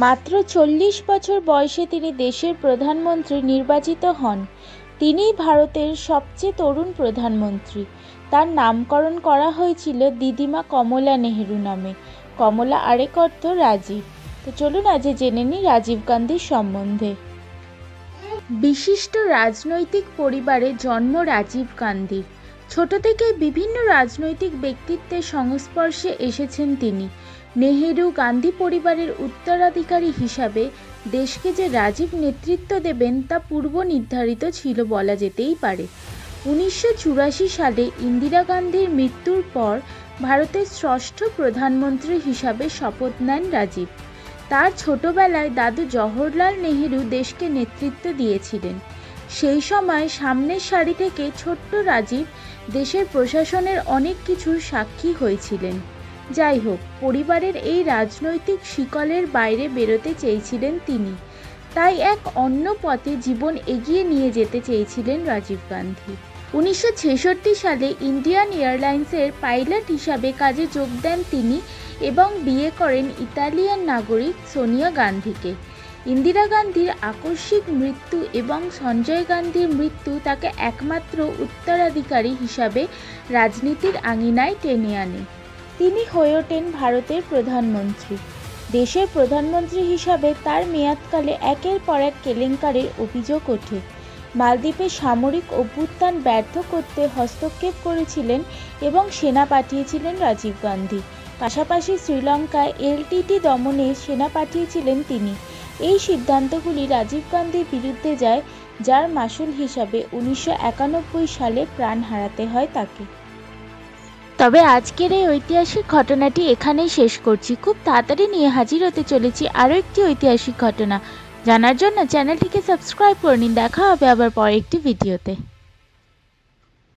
মাত্র ৪০ বছর বয়সে তিনি দেশের প্রধানমন্ত্রী নির্বাচিত হন। তিনিই ভারতের সবচেয়ে তরুণ প্রধানমন্ত্রী। তার নামকরণ করা হয়েছিল দিদিমা কমলা নেহেরু নামে। কমলা আরেক অর্থ রাজীব। তো চলুন আজ জেনে নিই রাজীব গান্ধীর সম্বন্ধে। বিশিষ্ট রাজনৈতিক পরিবারে জন্ম রাজীব গান্ধীর। ছোট থেকেই বিভিন্ন রাজনৈতিক ব্যক্তিত্বের সংস্পর্শে এসেছেন তিনি। নেহেরু গান্ধী পরিবারের উত্তরাধিকারী হিসাবে দেশকে যে রাজীব নেতৃত্ব দেবেন তা পূর্ব নির্ধারিত ছিল বলা যেতেই পারে। 1984 সালে ইন্দিরা গান্ধীর মৃত্যুর পর ভারতের ষষ্ঠ প্রধানমন্ত্রী হিসাবে শপথ নেন রাজীব। তার ছোটবেলায় দাদু জওহরলাল নেহেরু দেশকে নেতৃত্ব দিয়েছিলেন। সেই সময় সামনের সারি থেকে ছোট্ট রাজীব দেশের প্রশাসনের অনেক কিছুর সাক্ষী হয়েছিলেন। যাই হোক, পরিবারের এই রাজনৈতিক শিকলের বাইরে বেরোতে চেয়েছিলেন তিনি। তাই এক অন্য পথে জীবন এগিয়ে নিয়ে যেতে চেয়েছিলেন রাজীব গান্ধী। 1966 সালে ইন্ডিয়ান এয়ারলাইন্সের পাইলট হিসাবে কাজে যোগ দেন তিনি এবং বিয়ে করেন ইতালিয়ান নাগরিক সোনিয়া গান্ধীকে। ইন্দিরা গান্ধীর আকস্মিক মৃত্যু এবং সঞ্জয় গান্ধীর মৃত্যু তাকে একমাত্র উত্তরাধিকারী হিসাবে রাজনীতির আঙিনায় টেনে আনে। তিনি হয়ে ওঠেন ভারতের প্রধানমন্ত্রী। দেশের প্রধানমন্ত্রী হিসাবে তার মেয়াদকালে একের পর এক কেলেঙ্কারির অভিযোগ ওঠে। মালদ্বীপে সামরিক অভ্যুত্থান ব্যর্থ করতে হস্তক্ষেপ করেছিলেন এবং সেনা পাঠিয়েছিলেন রাজীব গান্ধী। পাশাপাশি শ্রীলঙ্কায় এলটিটি দমনে সেনা পাঠিয়েছিলেন তিনি। এই সিদ্ধান্তগুলি রাজীব গান্ধীর বিরুদ্ধে যায়, যার মাসুল হিসাবে 1991 সালে প্রাণ হারাতে হয় তাকে। তবে আজকের এই ঐতিহাসিক ঘটনাটি এখানেই শেষ করছি। খুব তাড়াতাড়ি নিয়ে হাজির হতে চলেছি আরও একটি ঐতিহাসিক ঘটনা। জানার জন্য চ্যানেলটিকে সাবস্ক্রাইব করে নিন। দেখা হবে আবার পরের একটি ভিডিওতে।